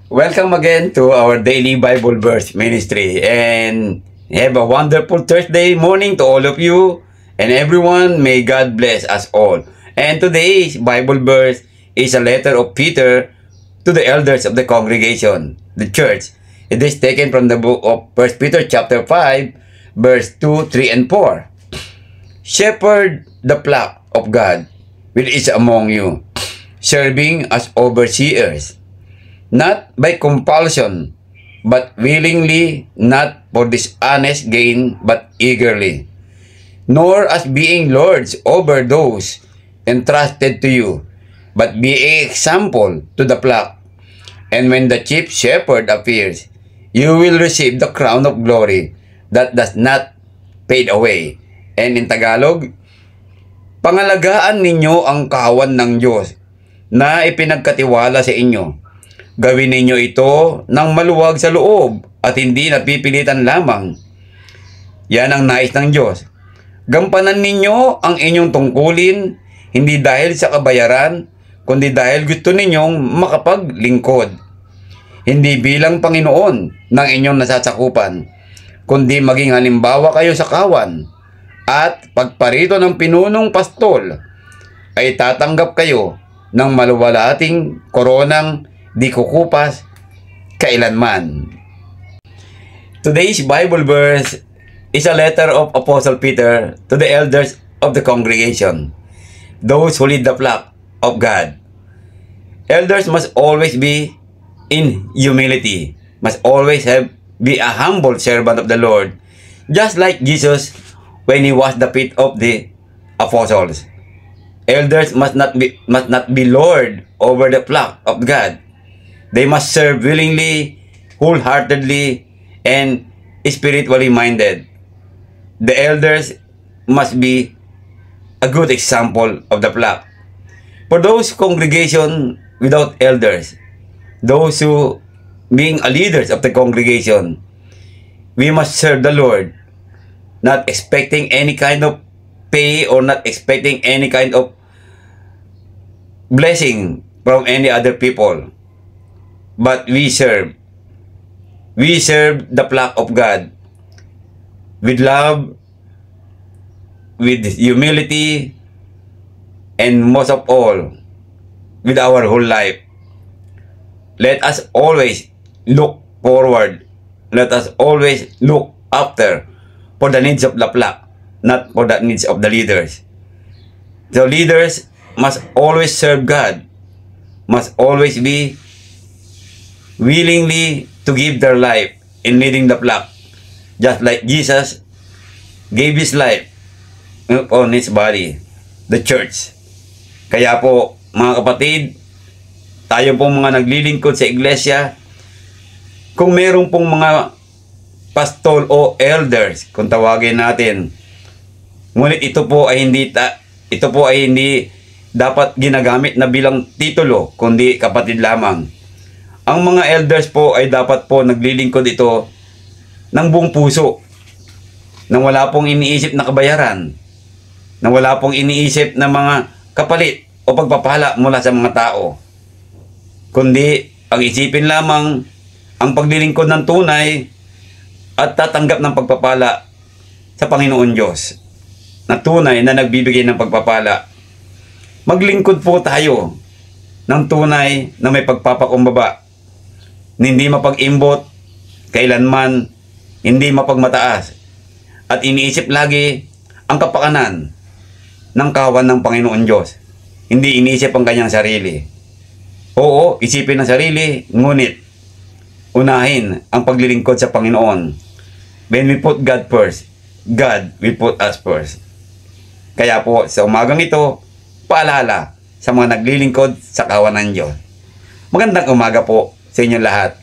Welcome again to our daily Bible verse ministry, and have a wonderful Thursday morning to all of you and everyone. May God bless us all. And today's Bible verse is a letter of Peter to the elders of the congregation, the church. It is taken from the book of 1 Peter chapter 5, verse 2, 3, and 4. Shepherd the flock of God which is among you, serving as overseers, not by compulsion, but willingly, not for dishonest gain, but eagerly, nor as being lords over those entrusted to you, but be an example to the flock. And when the chief shepherd appears, you will receive the crown of glory that does not fade away. And in Tagalog, pangalagaan ninyo ang kawan ng Diyos na ipinagkatiwala sa inyo. Gawin ninyo ito ng maluwag sa loob at hindi napipilitan lamang. Yan ang nais ng Diyos. Gampanan ninyo ang inyong tungkulin, hindi dahil sa kabayaran, kundi dahil gusto ninyong makapaglingkod. Hindi bilang Panginoon ng inyong nasasakupan, kundi maging halimbawa kayo sa kawan. At pagparito ng pinunong pastol, ay tatanggap kayo ng maluwalating koronang di kukupas kailanman. Today's Bible verse is a letter of Apostle Peter to the elders of the congregation, those who lead the flock of God. Elders must always be in humility, must always be a humble servant of the Lord, just like Jesus when he washed the feet of the apostles. Elders must not be lord over the flock of God. They must serve willingly, wholeheartedly, and spiritually minded. The elders must be a good example of the flock. For those congregation without elders, those who being a leaders of the congregation, we must serve the Lord, not expecting any kind of pay or not expecting any kind of blessing from any other people. But we serve the flock of God with love, with humility, and most of all, with our whole life. Let us always look forward. Let us always look after for the needs of the flock, not for the needs of the leaders. The leaders must always serve God, must always be willingly to give their life in leading the flock, just like Jesus gave His life on His body, the church. Kaya po, mga kapatid, tayo pong mga naglilingkod sa iglesia, kung meron pong mga pastol o elders, kung tawagin natin, ngunit ito po ay hindi dapat ginagamit na bilang titulo, kundi kapatid lamang. Ang mga elders po ay dapat po naglilingkod ito ng buong puso, nang wala pong iniisip na kabayaran, nang wala pong iniisip na mga kapalit o pagpapala mula sa mga tao, kundi ang isipin lamang ang paglilingkod ng tunay at tatanggap ng pagpapala sa Panginoon Diyos na tunay na nagbibigay ng pagpapala. Maglingkod po tayo ng tunay na may pagpapakumbaba, hindi mapag-imbot kailanman, hindi mapagmataas, at iniisip lagi ang kapakanan ng kawan ng Panginoon Diyos. Hindi iniisip ang kanyang sarili. Oo, isipin ang sarili, ngunit unahin ang paglilingkod sa Panginoon. When we put God first, God will put us first. Kaya po, sa umagang ito, paalala sa mga naglilingkod sa kawan ng Diyos. Magandang umaga po sa inyong lahat.